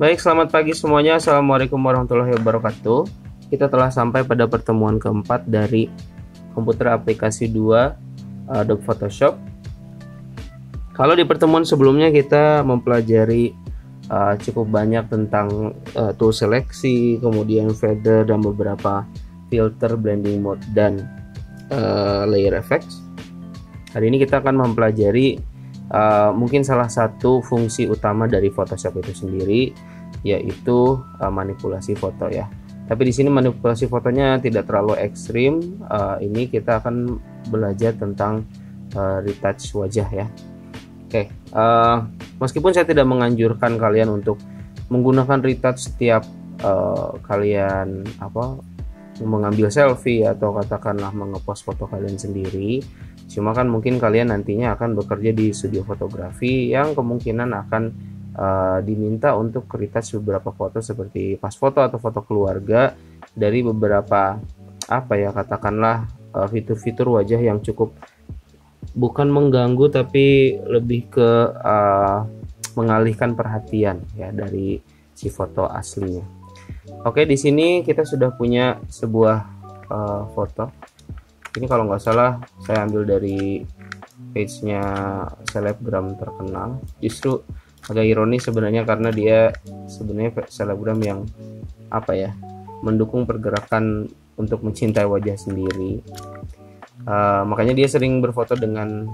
Baik, selamat pagi semuanya. Assalamualaikum warahmatullahi wabarakatuh. Kita telah sampai pada pertemuan keempat dari komputer aplikasi 2 Adobe Photoshop. Kalau di pertemuan sebelumnya kita mempelajari cukup banyak tentang tool seleksi, kemudian feather dan beberapa filter, blending mode, dan layer effects. Hari ini kita akan mempelajari mungkin salah satu fungsi utama dari Photoshop itu sendiri, yaitu manipulasi foto ya. Tapi di sini manipulasi fotonya tidak terlalu ekstrim. Ini kita akan belajar tentang retouch wajah ya. Oke, meskipun saya tidak menganjurkan kalian untuk menggunakan retouch setiap kalian mengambil selfie atau katakanlah mengepost foto kalian sendiri. Cuma kan mungkin kalian nantinya akan bekerja di studio fotografi yang kemungkinan akan diminta untuk retouch beberapa foto seperti pas foto atau foto keluarga dari beberapa katakanlah fitur-fitur wajah yang cukup bukan mengganggu tapi lebih ke mengalihkan perhatian ya dari si foto aslinya. Oke, di sini kita sudah punya sebuah foto. Ini kalau nggak salah saya ambil dari page-nya selebgram terkenal. Justru agak ironis sebenarnya karena dia sebenarnya selebgram yang mendukung pergerakan untuk mencintai wajah sendiri. Makanya dia sering berfoto dengan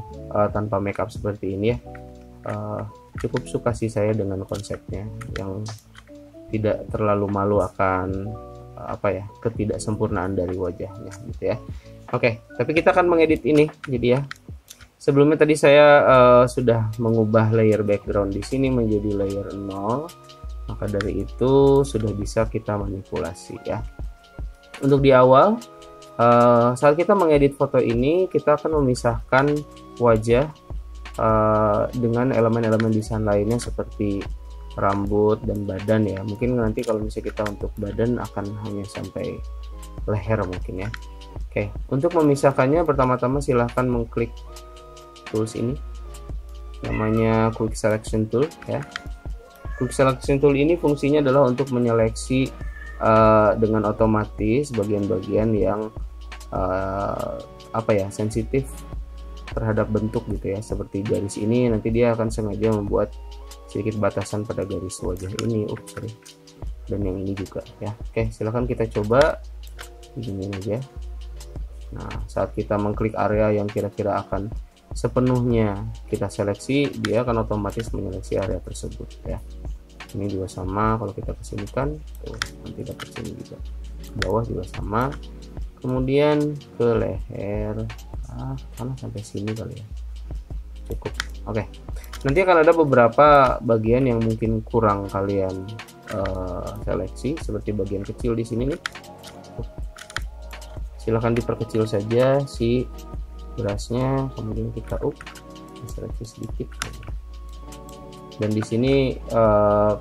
tanpa makeup seperti ini ya. Cukup suka sih saya dengan konsepnya yang tidak terlalu malu akan ketidaksempurnaan dari wajahnya gitu ya. Oke, tapi kita akan mengedit ini. Jadi ya, sebelumnya tadi saya sudah mengubah layer background di sini menjadi layer 0. Maka dari itu sudah bisa kita manipulasi ya. Untuk di awal saat kita mengedit foto ini, kita akan memisahkan wajah dengan elemen-elemen desain lainnya seperti rambut dan badan ya. Mungkin nanti kalau misalnya kita untuk badan akan hanya sampai leher mungkin ya. Oke, untuk memisahkannya pertama-tama silahkan mengklik tools ini, namanya Quick Selection Tool ya. Quick Selection Tool ini fungsinya adalah untuk menyeleksi dengan otomatis bagian-bagian yang sensitif terhadap bentuk gitu ya, seperti garis ini. Nanti dia akan sengaja membuat sedikit batasan pada garis wajah ini, dan yang ini juga ya. Oke, silahkan kita coba begini aja. Nah, saat kita mengklik area yang kira-kira akan sepenuhnya kita seleksi, dia akan otomatis menyeleksi area tersebut ya. Ini juga sama, kalau kita kesinikan nanti dapat sini juga, ke bawah juga sama, kemudian ke leher mana sampai sini kali ya, cukup. Oke, nanti akan ada beberapa bagian yang mungkin kurang kalian seleksi, seperti bagian kecil di sini nih. Silahkan diperkecil saja si brushnya, kemudian kita seleksi sedikit. Dan di sini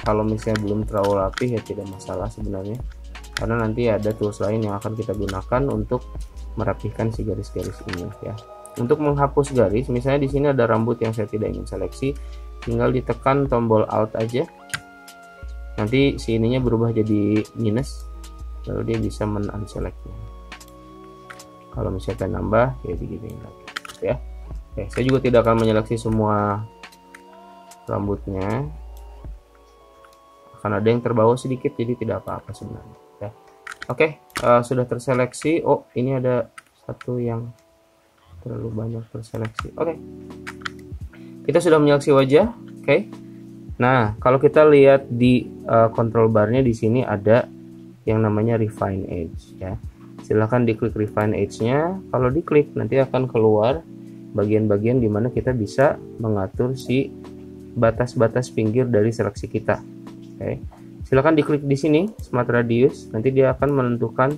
kalau misalnya belum terlalu rapih ya tidak masalah sebenarnya, karena nanti ada tools lain yang akan kita gunakan untuk merapihkan si garis-garis ini ya. Untuk menghapus garis, misalnya di sini ada rambut yang saya tidak ingin seleksi, tinggal ditekan tombol Alt aja. Nanti si ininya berubah jadi minus, lalu dia bisa men-unselectnya. Kalau misalnya nambah ya diginiin lagi ya. Oke, saya juga tidak akan menyeleksi semua rambutnya, akan ada yang terbawa sedikit, jadi tidak apa-apa sebenarnya ya. Oke, sudah terseleksi. Ini ada satu yang terlalu banyak terseleksi. Oke, kita sudah menyeleksi wajah. Oke, nah kalau kita lihat di control barnya di sini ada yang namanya refine edge ya. Silahkan diklik refine edge-nya. Kalau diklik nanti akan keluar bagian-bagian dimana kita bisa mengatur si batas-batas pinggir dari seleksi kita. Oke, silahkan diklik di sini smart radius. Nanti dia akan menentukan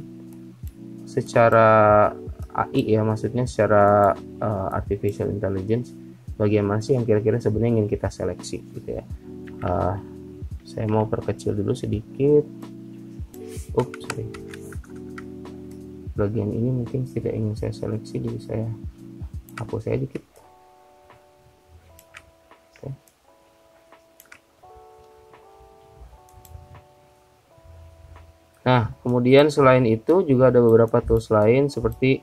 secara AI ya, maksudnya secara artificial intelligence, bagian mana sih yang kira-kira sebenarnya ingin kita seleksi gitu ya. Saya mau perkecil dulu sedikit. Bagian ini mungkin tidak ingin saya seleksi, jadi saya hapus saya dikit. Oke. Kemudian selain itu juga ada beberapa tools lain seperti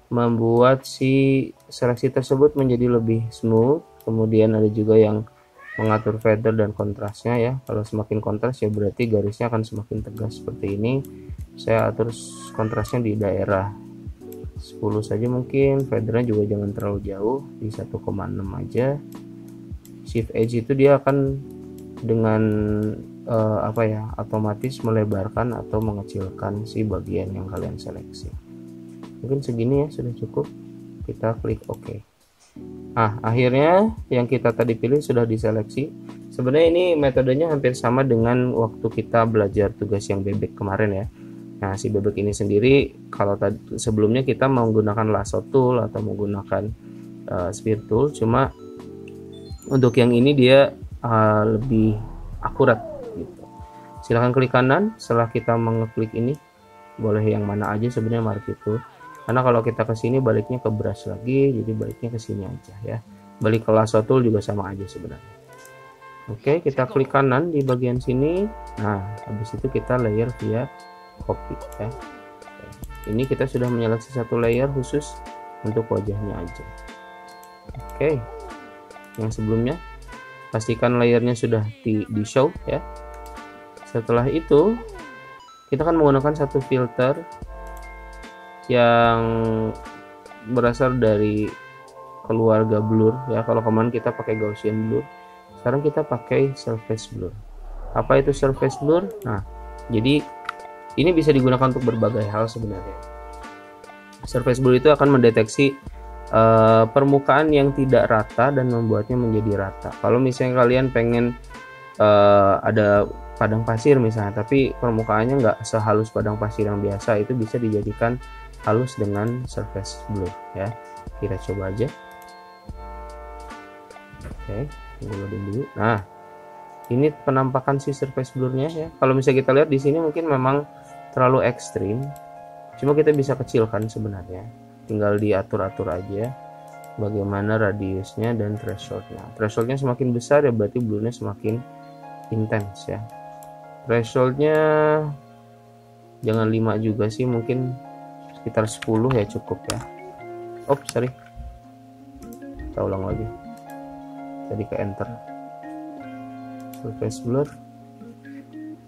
membuat si seleksi tersebut menjadi lebih smooth. Kemudian ada juga yang mengatur feather dan kontrasnya ya. Kalau semakin kontras ya berarti garisnya akan semakin tegas seperti ini. Saya atur kontrasnya di daerah 10 saja mungkin, feathernya juga jangan terlalu jauh, di 1,6 aja. Shift edge itu dia akan dengan otomatis melebarkan atau mengecilkan si bagian yang kalian seleksi. Mungkin segini ya sudah cukup, kita klik OK. Nah, akhirnya yang kita tadi pilih sudah diseleksi. Sebenarnya ini metodenya hampir sama dengan waktu kita belajar tugas yang bebek kemarin ya. Nah, si bebek ini sendiri kalau sebelumnya kita menggunakan lasso tool atau menggunakan spear tool, cuma untuk yang ini dia lebih akurat gitu. Silahkan klik kanan setelah kita mengeklik ini, boleh yang mana aja sebenarnya marquee tool. Karena kalau kita ke sini baliknya ke brush lagi, jadi baliknya ke sini aja ya. Balik ke lasso tool juga sama aja sebenarnya. Oke, kita klik kanan di bagian sini. Nah, habis itu kita layer via copy ya. Ini kita sudah menyeleksi satu layer khusus untuk wajahnya aja. Oke. Yang sebelumnya pastikan layernya sudah di show ya. Setelah itu kita akan menggunakan satu filter yang berasal dari keluarga blur ya. Kalau kemarin kita pakai Gaussian blur, sekarang kita pakai surface blur. Apa itu surface blur? Nah, jadi ini bisa digunakan untuk berbagai hal sebenarnya. Surface blur itu akan mendeteksi permukaan yang tidak rata dan membuatnya menjadi rata. Kalau misalnya kalian pengen ada padang pasir misalnya, tapi permukaannya nggak sehalus padang pasir yang biasa, itu bisa dijadikan halus dengan surface blur ya. Kita coba aja. Oke, tunggu loading dulu. Nah, ini penampakan si surface blurnya ya. Kalau misalnya kita lihat di sini mungkin memang terlalu ekstrim, cuma kita bisa kecilkan sebenarnya. Tinggal diatur-atur aja bagaimana radiusnya dan thresholdnya. Thresholdnya semakin besar ya berarti blurnya semakin intens ya. Thresholdnya jangan 5 juga sih, mungkin sekitar 10 ya cukup ya. Oh sorry, kita ulang lagi, tadi ke enter. Surface blur,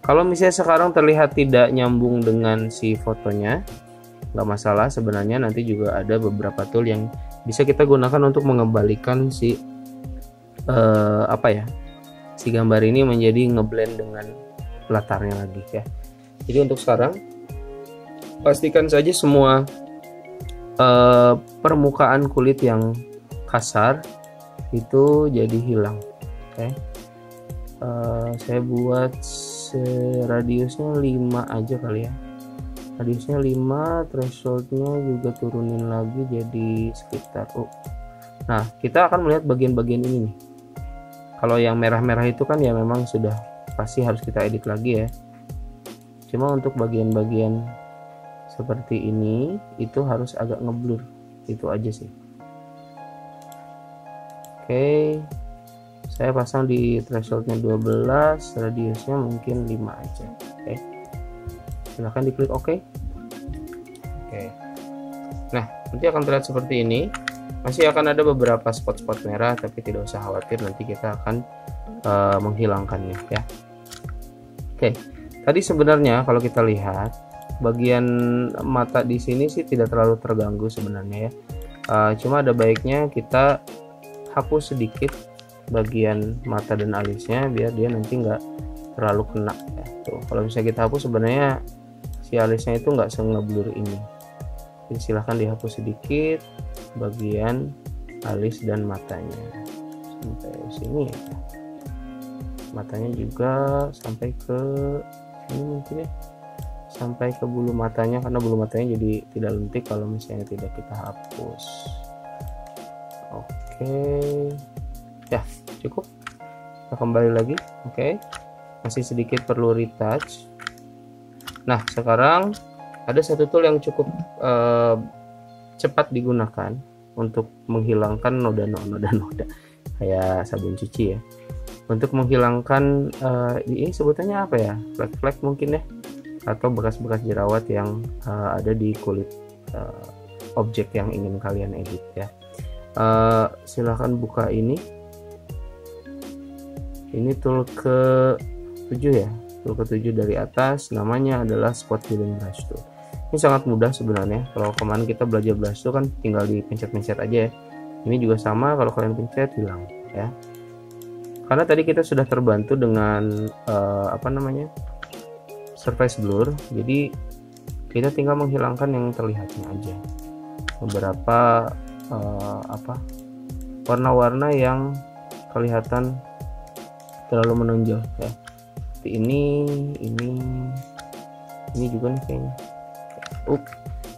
kalau misalnya sekarang terlihat tidak nyambung dengan si fotonya, nggak masalah sebenarnya. Nanti juga ada beberapa tool yang bisa kita gunakan untuk mengembalikan si si gambar ini menjadi ngeblend dengan latarnya lagi ya. Jadi untuk sekarang pastikan saja semua permukaan kulit yang kasar itu jadi hilang. Oke. Saya buat radiusnya 5 aja kali ya. Radiusnya 5, thresholdnya juga turunin lagi jadi sekitar Nah, kita akan melihat bagian-bagian ini nih. Kalau yang merah-merah itu kan ya memang sudah pasti harus kita edit lagi ya. Cuma untuk bagian-bagian seperti ini itu harus agak ngeblur, itu aja sih. Oke, saya pasang di thresholdnya 12, radiusnya mungkin 5 aja. Oke, silahkan diklik OK. Oke, nah nanti akan terlihat seperti ini. Masih akan ada beberapa spot-spot merah, tapi tidak usah khawatir, nanti kita akan menghilangkannya ya. Oke, tadi sebenarnya kalau kita lihat bagian mata di sini sih tidak terlalu terganggu sebenarnya ya. Cuma ada baiknya kita hapus sedikit bagian mata dan alisnya biar dia nanti nggak terlalu kena ya. Tuh, kalau bisa kita hapus sebenarnya si alisnya itu nggak sengeblur ini. Jadi silahkan dihapus sedikit bagian alis dan matanya sampai sini ya. Matanya juga sampai ke sini mungkin ya, sampai ke bulu matanya, karena bulu matanya jadi tidak lentik kalau misalnya tidak kita hapus. Oke ya, cukup. Kita kembali lagi. Oke, masih sedikit perlu retouch. Nah, sekarang ada satu tool yang cukup cepat digunakan untuk menghilangkan noda-noda kayak sabun cuci ya. Untuk menghilangkan ini sebutannya apa ya, flek-flek mungkin ya. atau bekas-bekas jerawat yang ada di kulit objek yang ingin kalian edit ya. Silahkan buka ini tool ke-7 ya, tool ke-7 dari atas, namanya adalah spot filling brush tool. Ini sangat mudah sebenarnya. Kalau kemarin kita belajar brush tool kan tinggal dipencet-pencet aja ya, ini juga sama, kalau kalian pencet hilang ya. Karena tadi kita sudah terbantu dengan surface blur, jadi kita tinggal menghilangkan yang terlihatnya aja, beberapa warna-warna yang kelihatan terlalu menonjol ya. Seperti ini juga nih kayaknya.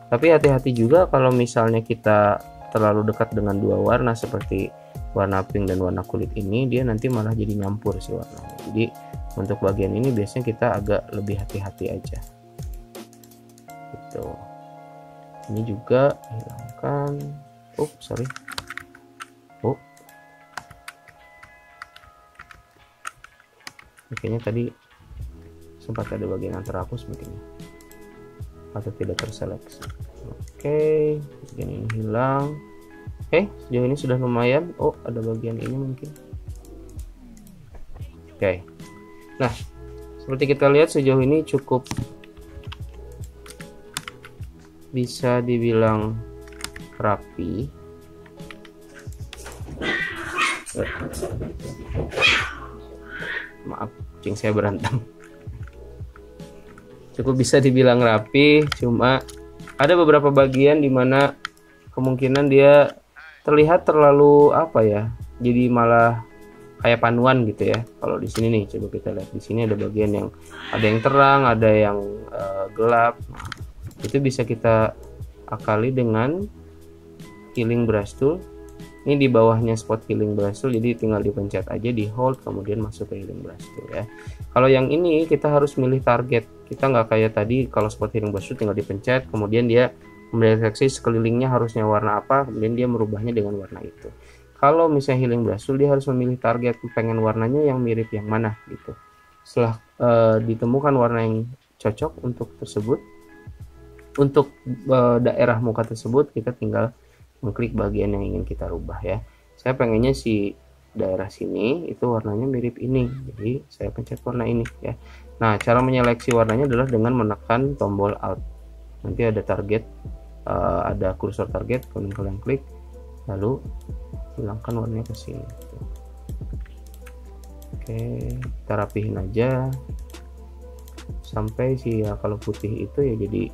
Tapi hati-hati juga kalau misalnya kita terlalu dekat dengan dua warna seperti warna pink dan warna kulit ini, dia nanti malah jadi nyampur si warnanya. Jadi untuk bagian ini biasanya kita agak lebih hati-hati aja gitu. Ini juga hilangkan. Sorry. Kayaknya tadi sempat ada bagian yang terhapus mungkin atau tidak terseleksi. Oke, bagian ini hilang. Sejauh ini sudah lumayan. Ada bagian ini mungkin. Oke. Nah, seperti kita lihat sejauh ini cukup bisa dibilang rapi. Maaf, kucing saya berantem. Cukup bisa dibilang rapi, cuma ada beberapa bagian dimana kemungkinan dia terlihat terlalu jadi malah kayak panuan gitu ya. Kalau di sini nih, coba kita lihat di sini ada bagian yang ada yang terang, ada yang gelap. Itu bisa kita akali dengan healing brush tool. Ini di bawahnya spot healing brush tool, jadi tinggal dipencet aja, di hold, kemudian masuk ke healing brush tool ya. Kalau yang ini kita harus milih target. Kita nggak kayak tadi, kalau spot healing brush tool tinggal dipencet, kemudian dia mendeteksi sekelilingnya harusnya warna apa, kemudian dia merubahnya dengan warna itu. Kalau misalnya healing brush tool, dia harus memilih target, pengen warnanya yang mirip yang mana gitu. Setelah ditemukan warna yang cocok untuk tersebut, untuk daerah muka tersebut, kita tinggal mengklik bagian yang ingin kita rubah ya. Saya pengennya si daerah sini itu warnanya mirip ini, jadi saya pencet warna ini ya. Nah, cara menyeleksi warnanya adalah dengan menekan tombol Alt. Nanti ada target, ada kursor target, kemudian kalian klik, lalu hilangkan warnanya ke sini. Oke, kita rapihin aja sampai kalau putih itu ya jadi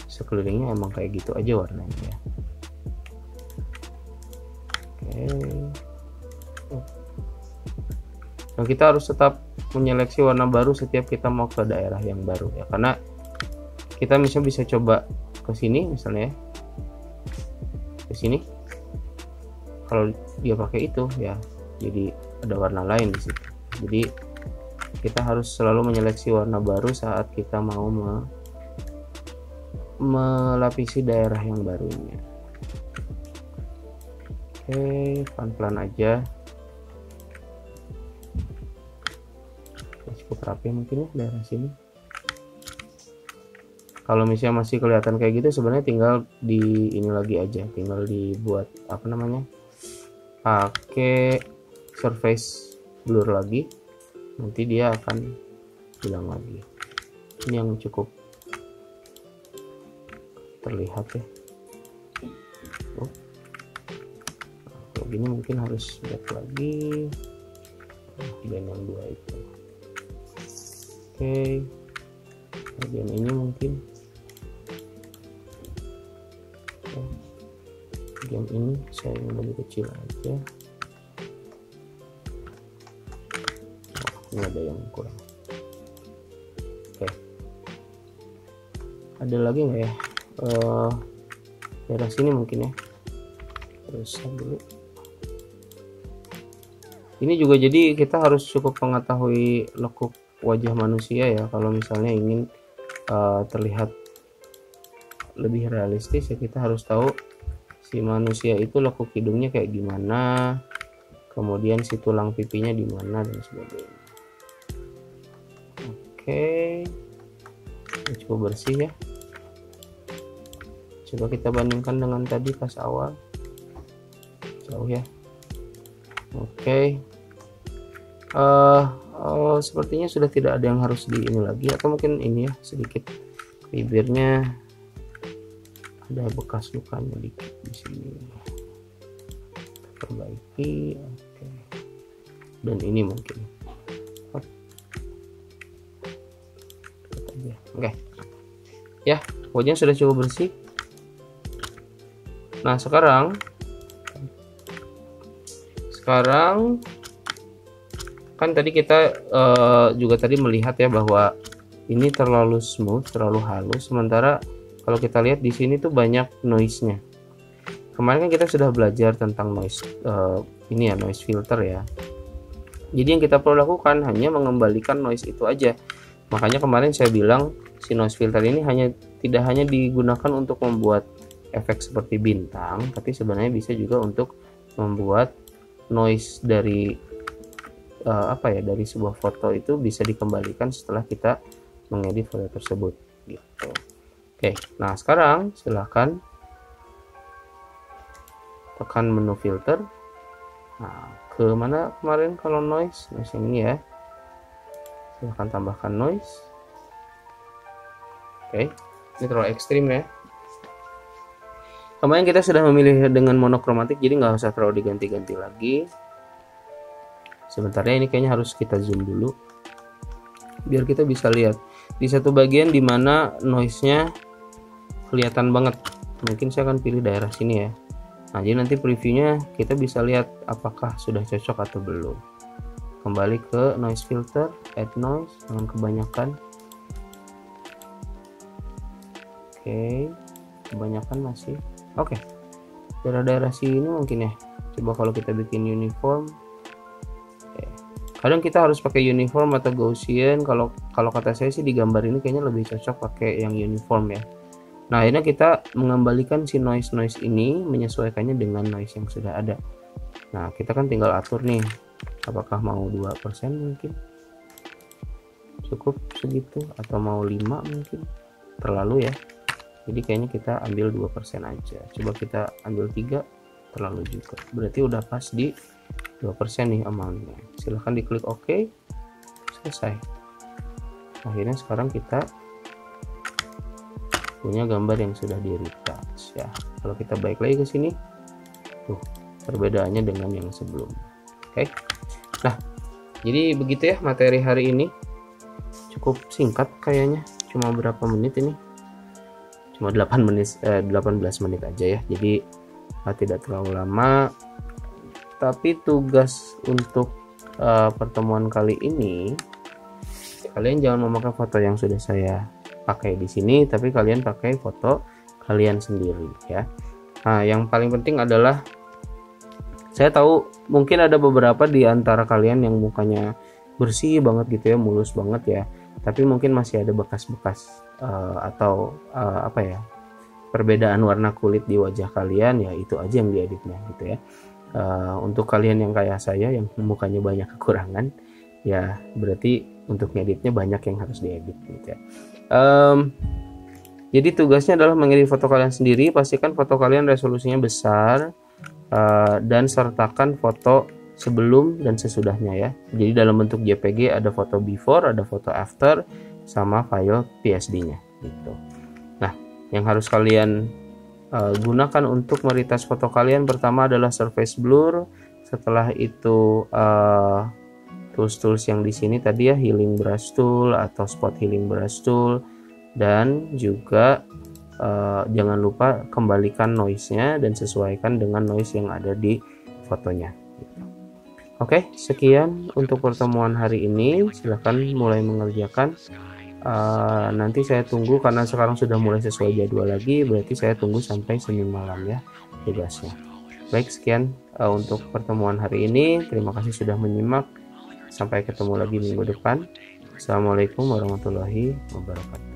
sekelilingnya emang kayak gitu aja warnanya ya. Nah, kita harus tetap menyeleksi warna baru setiap kita mau ke daerah yang baru ya, karena kita misalnya bisa coba ke sini misalnya ya, ke sini. Kalau dia pakai itu ya, jadi ada warna lain di situ. Jadi kita harus selalu menyeleksi warna baru saat kita mau melapisi daerah yang barunya. Oke, pelan-pelan aja. Cukup rapi mungkin ya daerah sini. Kalau misalnya masih kelihatan kayak gitu, sebenarnya tinggal di ini lagi aja, tinggal dibuat pakai surface blur lagi, nanti dia akan hilang lagi. Ini yang cukup terlihat ya. Gini mungkin harus lihat lagi bagian yang dua itu. Oke, bagian ini mungkin bagian ini saya yang lebih kecil aja. Ini ada yang kurang. Oke, ada lagi nggak ya? Daerah sini mungkin ya. Terus dulu. Ini juga jadi kita harus cukup mengetahui lekuk wajah manusia ya, kalau misalnya ingin terlihat lebih realistis ya, kita harus tahu si manusia itu lekuk hidungnya kayak gimana, kemudian si tulang pipinya di mana dan sebagainya. Oke, cukup bersih ya. Coba kita bandingkan dengan tadi pas awal, jauh ya. Oke. Sepertinya sudah tidak ada yang harus di ini lagi, atau mungkin ini ya, sedikit bibirnya ada bekas lukanya dikit di sini. Perbaiki. Oke. Dan ini mungkin. Oke. Ya, wajahnya sudah cukup bersih. Nah, sekarang kan tadi kita juga tadi melihat ya bahwa ini terlalu smooth, terlalu halus, sementara kalau kita lihat di sini tuh banyak noise-nya. Kemarin kan kita sudah belajar tentang noise ini ya, noise filter ya. Jadi yang kita perlu lakukan hanya mengembalikan noise itu aja. Makanya kemarin saya bilang si noise filter ini tidak hanya digunakan untuk membuat efek seperti bintang, tapi sebenarnya bisa juga untuk membuat noise dari dari sebuah foto itu bisa dikembalikan setelah kita mengedit foto tersebut gitu. Oke, nah sekarang silahkan tekan menu filter. Nah, ke mana kemarin kalau noise yang ini ya, silahkan tambahkan noise. Oke, ini terlalu ekstrim ya. Kemarin kita sudah memilih dengan monokromatik, jadi nggak usah terlalu diganti-ganti lagi. Sebentarnya ini kayaknya harus kita zoom dulu biar kita bisa lihat di satu bagian dimana noise-nya kelihatan banget. Mungkin saya akan pilih daerah sini ya. Nah, jadi nanti previewnya kita bisa lihat apakah sudah cocok atau belum. Kembali ke noise filter, add noise, jangan kebanyakan. Oke, kebanyakan masih. Oke, daerah-daerah sini mungkin ya. Coba kalau kita bikin uniform. Oke. Kadang kita harus pakai uniform atau Gaussian. Kalau kata saya sih di gambar ini kayaknya lebih cocok pakai yang uniform ya. Nah, akhirnya kita mengembalikan si noise ini, menyesuaikannya dengan noise yang sudah ada. Nah, kita kan tinggal atur nih, apakah mau 2% mungkin cukup segitu, atau mau 5 mungkin terlalu ya. Jadi kayaknya kita ambil 2% aja. Coba kita ambil 3, terlalu juga. Berarti udah pas di 2% nih amountnya. Silahkan diklik OK. Selesai. Akhirnya sekarang kita punya gambar yang sudah di retouch ya. Kalau kita balik lagi ke sini, tuh perbedaannya dengan yang sebelumnya. Oke. Nah, jadi begitu ya materi hari ini. Cukup singkat kayaknya. Cuma berapa menit ini? Cuma 18 menit aja ya, jadi tidak terlalu lama. Tapi tugas untuk pertemuan kali ini, kalian jangan memakai foto yang sudah saya pakai di sini, tapi kalian pakai foto kalian sendiri ya. Nah, yang paling penting adalah, saya tahu mungkin ada beberapa di antara kalian yang mukanya bersih banget gitu ya, mulus banget ya, tapi mungkin masih ada bekas-bekas atau perbedaan warna kulit di wajah kalian ya, itu aja yang dieditnya gitu ya. Untuk kalian yang kayak saya yang mukanya banyak kekurangan ya, berarti untuk ngeditnya banyak yang harus diedit gitu ya. Jadi tugasnya adalah mengedit foto kalian sendiri. Pastikan foto kalian resolusinya besar dan sertakan foto sebelum dan sesudahnya ya. Jadi dalam bentuk JPG ada foto before, ada foto after, sama file PSD-nya gitu. Nah, yang harus kalian gunakan untuk meretouch foto kalian pertama adalah surface blur. Setelah itu tools-tools yang di sini tadi ya, healing brush tool atau spot healing brush tool, dan juga jangan lupa kembalikan noise-nya dan sesuaikan dengan noise yang ada di fotonya gitu. Oke, sekian untuk pertemuan hari ini. Silahkan mulai mengerjakan. Nanti saya tunggu, karena sekarang sudah mulai sesuai jadwal lagi, berarti saya tunggu sampai Senin malam ya tugasnya. Baik, sekian untuk pertemuan hari ini. Terima kasih sudah menyimak. Sampai ketemu lagi minggu depan. Assalamualaikum warahmatullahi wabarakatuh.